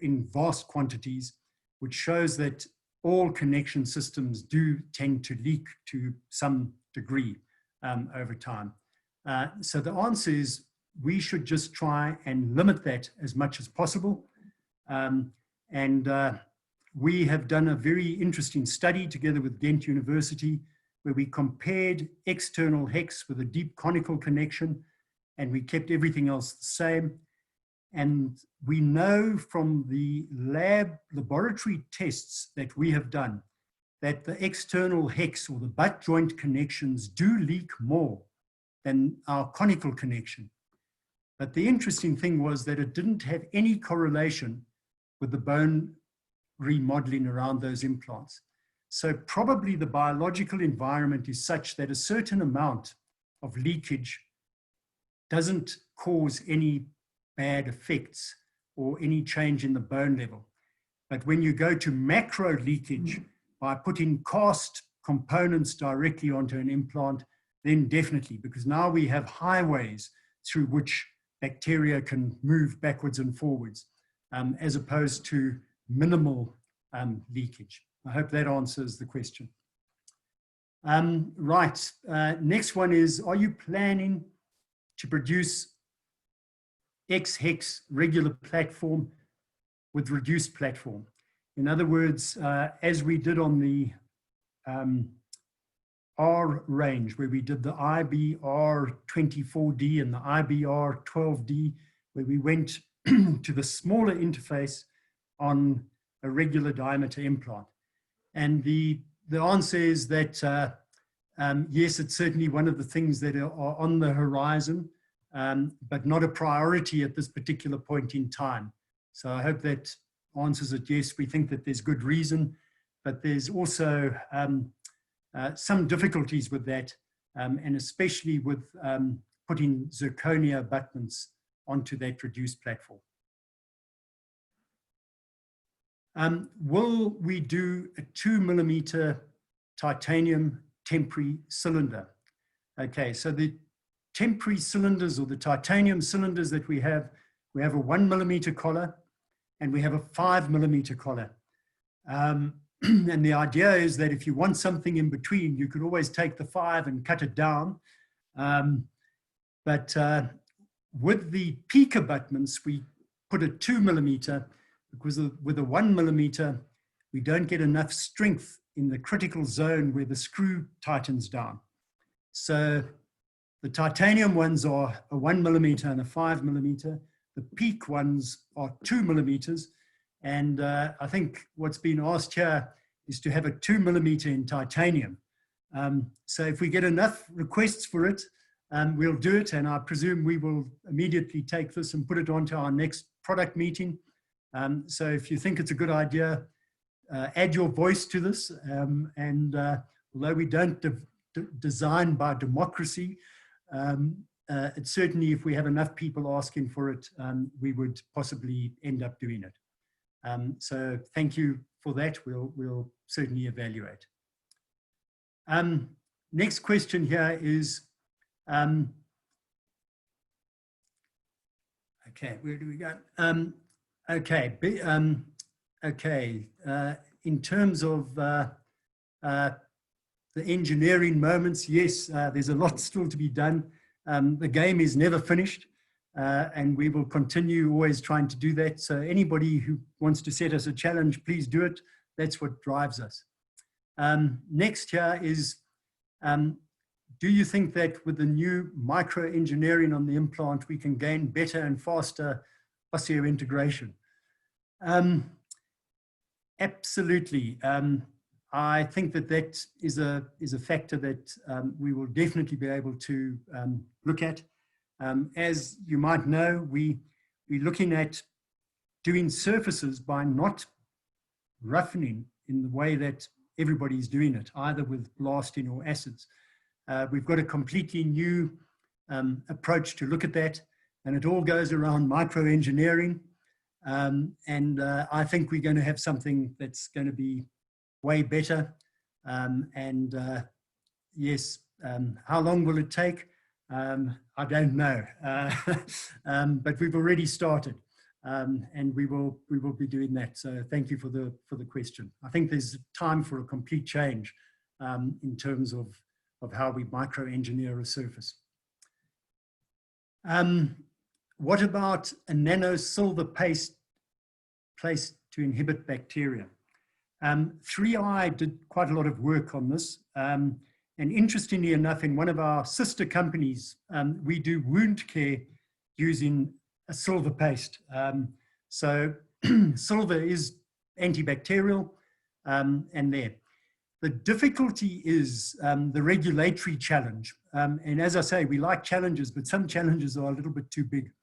in vast quantities, which shows that all connection systems do tend to leak to some degree over time. So the answer is we should just try and limit that as much as possible. We have done a very interesting study together with Ghent University where we compared external hex with a deep conical connection, and we kept everything else the same. And we know from the laboratory tests that we have done that the external hex or the butt joint connections do leak more than our conical connection. But the interesting thing was that it didn't have any correlation with the bone remodeling around those implants. So probably the biological environment is such that a certain amount of leakage doesn't cause any bad effects or any change in the bone level. But when you go to macro leakage by putting cast components directly onto an implant, then definitely, because now we have highways through which bacteria can move backwards and forwards, as opposed to minimal leakage. I hope that answers the question. Right, next one is, are you planning to produce X-hex regular platform with reduced platform? In other words, as we did on the R range, where we did the IBR24D and the IBR12D, where we went to the smaller interface on a regular diameter implant. And the answer is that, yes, it's certainly one of the things that are on the horizon, but not a priority at this particular point in time. So I hope that answers it. Yes, we think that there's good reason, but there's also some difficulties with that, and especially with putting zirconia abutments onto that reduced platform. Will we do a 2mm titanium temporary cylinder? Okay, so the temporary cylinders or the titanium cylinders that we have a 1mm collar and we have a 5mm collar. And the idea is that if you want something in between, you could always take the 5 and cut it down. But with the peak abutments, we put a 2mm because with a 1mm, we don't get enough strength in the critical zone where the screw tightens down. So the titanium ones are a 1mm and a 5mm. The peak ones are 2mm. And I think what's been asked here is to have a 2mm in titanium. So if we get enough requests for it, we'll do it. And I presume we will immediately take this and put it onto our next product meeting. So if you think it's a good idea, add your voice to this. Although we don't design by democracy, it's certainly, if we have enough people asking for it, we would possibly end up doing it. So thank you for that. We'll certainly evaluate. Next question here is, okay, where do we go? In terms of the engineering moments, yes, there's a lot still to be done. The game is never finished, and we will continue always trying to do that. So anybody who wants to set us a challenge, please do it. That's what drives us. Next here is, do you think that with the new microengineering on the implant, we can gain better and faster osseointegration? Absolutely. I think that that is a factor that we will definitely be able to look at. As you might know, we're looking at doing surfaces by not roughening in the way that everybody's doing it, either with blasting or acids. We've got a completely new approach to look at that, and it all goes around microengineering. I think we're going to have something that's going to be way better. Yes, how long will it take? I don't know, but we've already started, and we will be doing that. So thank you for the question. I think there's time for a complete change in terms of how we microengineer a surface. What about a nano silver paste placed to inhibit bacteria? 3i did quite a lot of work on this. And interestingly enough, in one of our sister companies, we do wound care using a silver paste. So silver is antibacterial, and there. The difficulty is the regulatory challenge. And as I say, we like challenges, but some challenges are a little bit too big.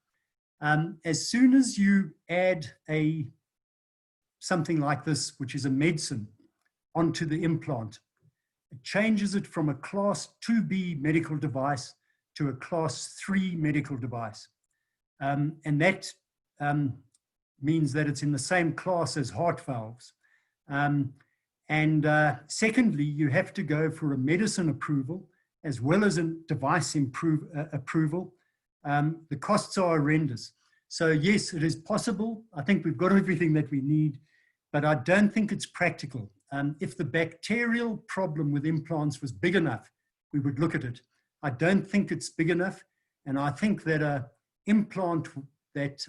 As soon as you add something like this, which is a medicine, onto the implant, it changes it from a class 2B medical device to a class 3 medical device. And that means that it's in the same class as heart valves. Secondly, you have to go for a medicine approval as well as a device approval. The costs are horrendous. So yes, it is possible. I think we've got everything that we need, but I don't think it's practical. If the bacterial problem with implants was big enough, we would look at it. I don't think it's big enough. And I think that an implant that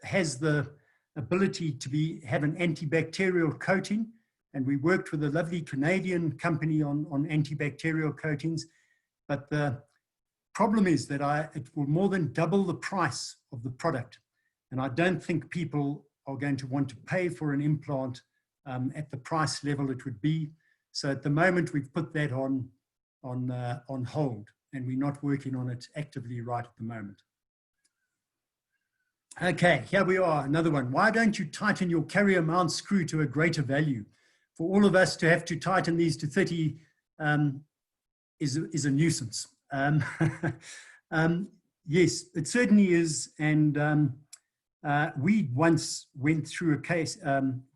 has the ability to have an antibacterial coating, and we worked with a lovely Canadian company on antibacterial coatings, but the problem is that it will more than double the price of the product. And I don't think people are going to want to pay for an implant at the price level it would be. So at the moment, we've put that on hold, and we're not working on it actively right at the moment. Okay, here we are, another one. Why don't you tighten your carrier mount screw to a greater value? For all of us to have to tighten these to 30 is a nuisance. Yes, it certainly is. And we once went through a case,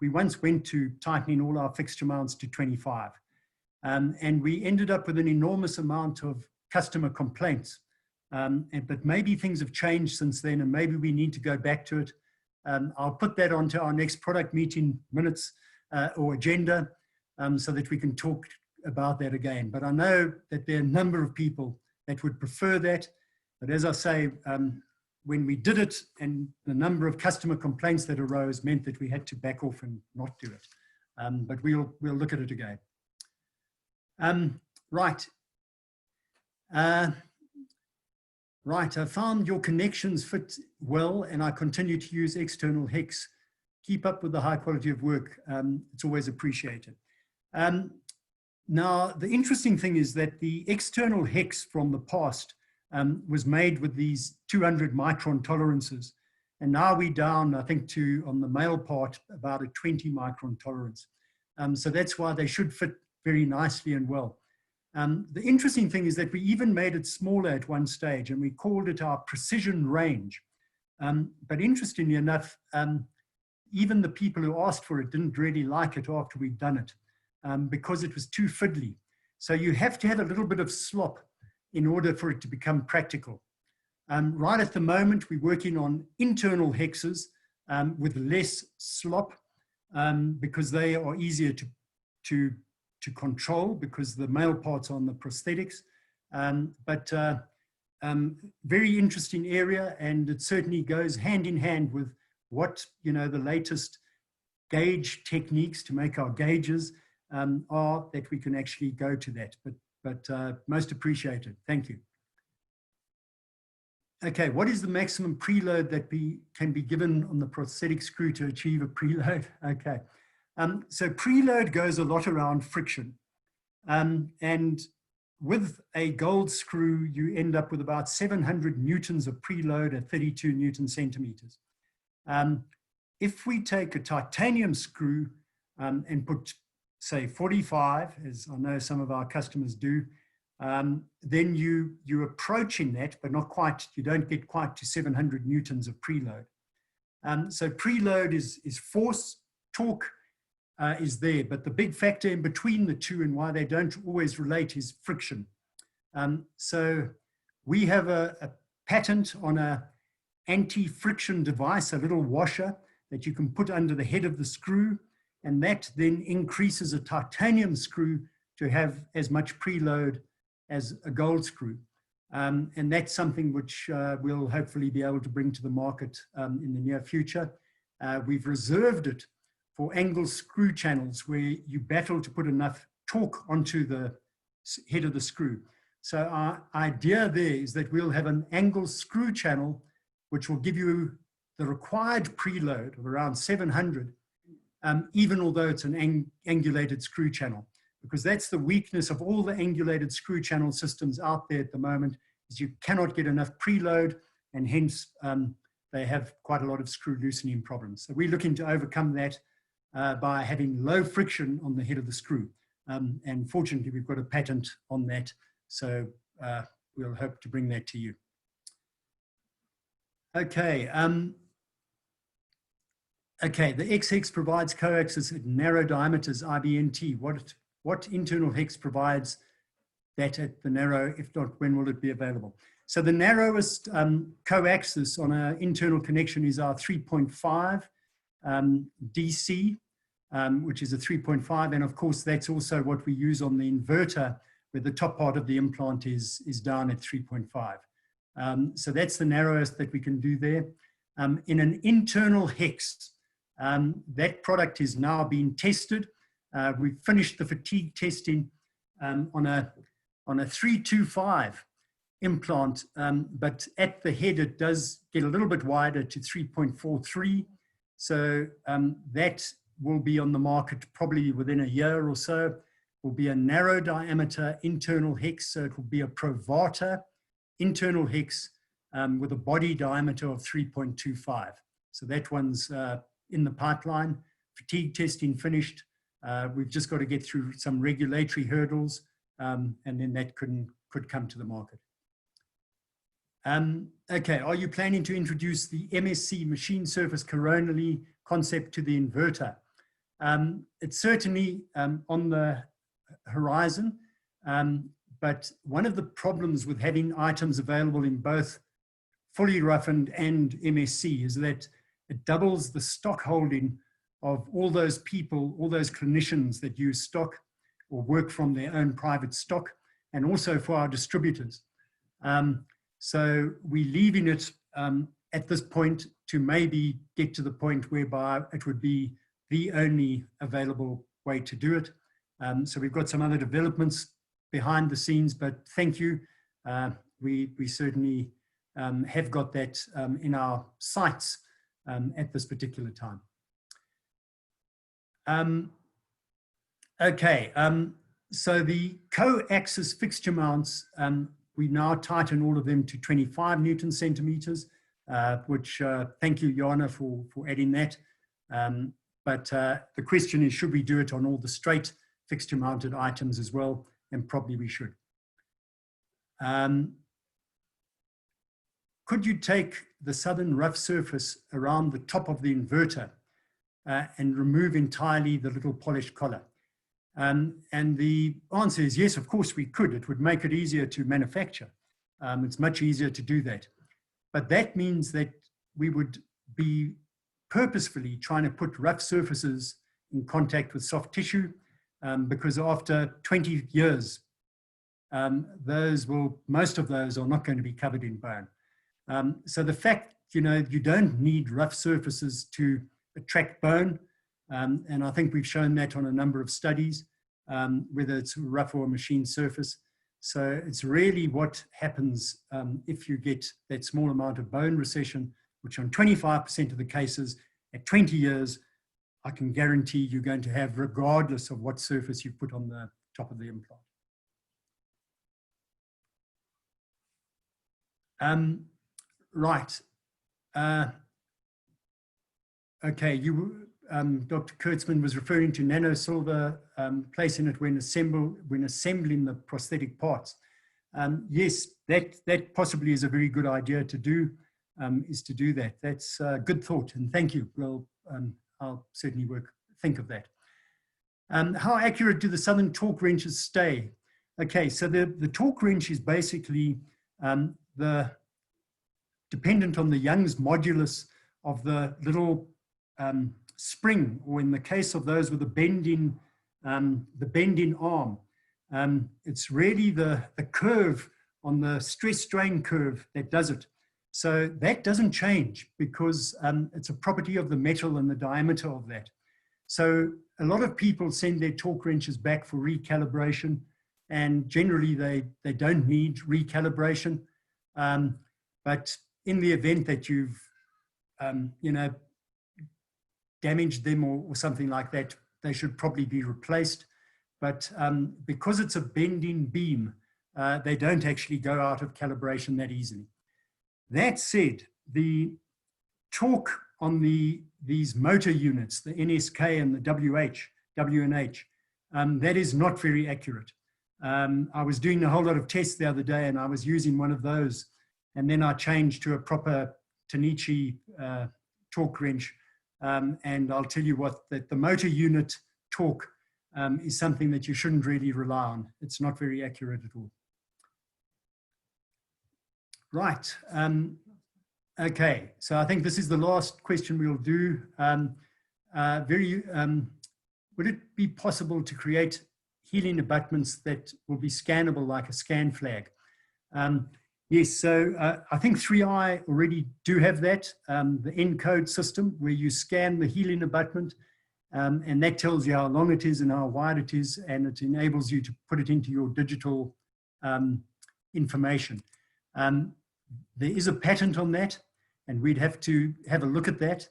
we once went to tightening all our fixture mounts to 25. And we ended up with an enormous amount of customer complaints. But maybe things have changed since then, and maybe we need to go back to it. I'll put that onto our next product meeting minutes or agenda so that we can talk about that again. But I know that there are a number of people that would prefer that. But as I say, when we did it, and the number of customer complaints that arose meant that we had to back off and not do it. But we'll look at it again. Right. Right, I found your connections fit well, and I continue to use external hex. Keep up with the high quality of work. It's always appreciated. Now, the interesting thing is that the external hex from the past was made with these 200 micron tolerances. And now we're down, I think, to, on the male part, about a 20 micron tolerance. So that's why they should fit very nicely and well. The interesting thing is that we even made it smaller at one stage, and we called it our precision range. But interestingly enough, even the people who asked for it didn't really like it after we'd done it, because it was too fiddly. So you have to have a little bit of slop in order for it to become practical. Right at the moment, we're working on internal hexes with less slop, because they are easier to control, because the male parts are on the prosthetics. Very interesting area, and it certainly goes hand in hand with what, you know, the latest gauge techniques to make our gauges are, that we can actually go to that. But most appreciated. Thank you. Okay, what is the maximum preload that can be given on the prosthetic screw to achieve a preload? Okay. So preload goes a lot around friction. And with a gold screw, you end up with about 700 newtons of preload at 32 Newton centimeters. If we take a titanium screw and put, say, 45, as I know some of our customers do, then you're approaching that, but not quite, you don't get quite to 700 newtons of preload. So preload is force, torque is there, but the big factor in between the two and why they don't always relate is friction. So we have a patent on a anti-friction device, a little washer that you can put under the head of the screw, and that then increases a titanium screw to have as much preload as a gold screw. And that's something which we'll hopefully be able to bring to the market in the near future. We've reserved it for angle screw channels where you battle to put enough torque onto the head of the screw. So our idea there is that we'll have an angle screw channel which will give you the required preload of around 700, even although it's an angulated screw channel, because that's the weakness of all the angulated screw channel systems out there at the moment, is you cannot get enough preload, and hence they have quite a lot of screw loosening problems. So we're looking to overcome that by having low friction on the head of the screw. And fortunately, we've got a patent on that, so we'll hope to bring that to you. Okay. Okay, the X-Hex provides coaxes at narrow diameters, IBNT. What internal hex provides that at the narrow? If not, when will it be available? So the narrowest coaxis on an internal connection is our 3.5 DC, which is a 3.5. And of course, that's also what we use on the inverter, where the top part of the implant is down at 3.5. So that's the narrowest that we can do there. In an internal hex, that product is now being tested. We've finished the fatigue testing on a 325 implant, but at the head it does get a little bit wider to 3.43. So that will be on the market probably within a year or so. It will be a narrow diameter internal hex, so it will be a Provata internal hex with a body diameter of 3.25. So that one's in the pipeline. Fatigue testing finished. We've just got to get through some regulatory hurdles, and then that could come to the market. Okay, are you planning to introduce the MSC machine surface coronally concept to the inverter? It's certainly on the horizon, but one of the problems with having items available in both fully roughened and MSC is that it doubles the stock holding of all those people, all those clinicians that use stock or work from their own private stock, and also for our distributors. So we're leaving it at this point to maybe get to the point whereby it would be the only available way to do it. So we've got some other developments behind the scenes, but thank you. We certainly have got that in our sights at this particular time. Okay, so the co-axis fixture mounts, we now tighten all of them to 25 Newton centimeters, which thank you, Jana, for adding that. But the question is, should we do it on all the straight fixture mounted items as well? And probably we should. Could you take the southern rough surface around the top of the inverter and remove entirely the little polished collar? And the answer is yes, of course we could. It would make it easier to manufacture. It's much easier to do that. But that means that we would be purposefully trying to put rough surfaces in contact with soft tissue, because after 20 years, most of those are not going to be covered in bone. So the fact, you don't need rough surfaces to attract bone. And I think we've shown that on a number of studies, whether it's rough or a machine surface. So it's really what happens if you get that small amount of bone recession, which on 25% of the cases at 20 years, I can guarantee you're going to have regardless of what surface you put on the top of the implant. Right. Okay, Dr. Kurtzman was referring to nanosilver, placing it when assembling the prosthetic parts. Yes, that possibly is a very good idea to do, is to do that. That's a good thought, and thank you. Well, I'll certainly think of that. How accurate do the southern torque wrenches stay? Okay, so the torque wrench is basically dependent on the Young's modulus of the little spring, or in the case of those with the bending arm, it's really the curve on the stress strain curve that does it. So that doesn't change because it's a property of the metal and the diameter of that. So a lot of people send their torque wrenches back for recalibration, and generally they don't need recalibration. But in the event that you've, damaged them or something like that, they should probably be replaced. But because it's a bending beam, they don't actually go out of calibration that easily. That said, the torque on these motor units, the NSK and the WNH, that is not very accurate. I was doing a whole lot of tests the other day, and I was using one of those, and then I changed to a proper Tanichi torque wrench, and I'll tell you what, that the motor unit torque is something that you shouldn't really rely on. It's not very accurate at all. Right. Okay, so I think this is the last question we'll do. Would it be possible to create healing abutments that will be scannable like a scan flag? Yes, so I think 3i already do have that, the ENCODE system, where you scan the healing abutment, and that tells you how long it is and how wide it is, and it enables you to put it into your digital information. There is a patent on that, and we'd have to have a look at that.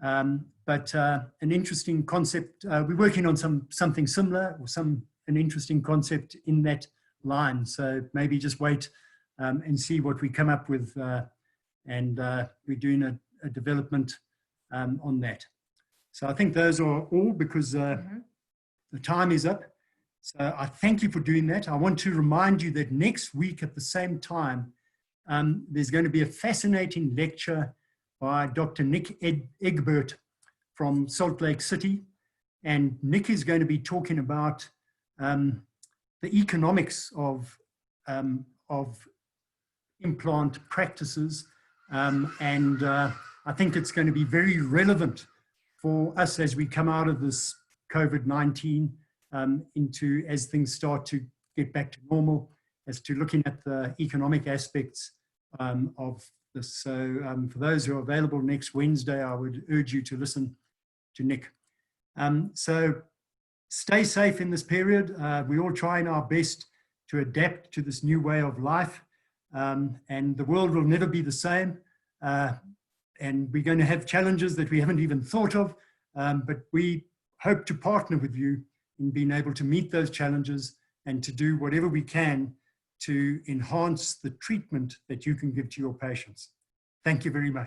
But an interesting concept, we're working on something similar, or an interesting concept in that line. So maybe just wait and see what we come up with, and we're doing a development on that. So I think those are all, because the time is up. So I thank you for doing that. I want to remind you that next week at the same time, there's going to be a fascinating lecture by Dr. Nick Egbert from Salt Lake City. And Nick is going to be talking about the economics of implant practices. And I think it's going to be very relevant for us as we come out of this COVID-19 as things start to get back to normal, as to looking at the economic aspects of this. So for those who are available next Wednesday, I would urge you to listen to Nick. So stay safe in this period. We're all trying our best to adapt to this new way of life, and the world will never be the same. And we're going to have challenges that we haven't even thought of, but we hope to partner with you in being able to meet those challenges and to do whatever we can to enhance the treatment that you can give to your patients. Thank you very much.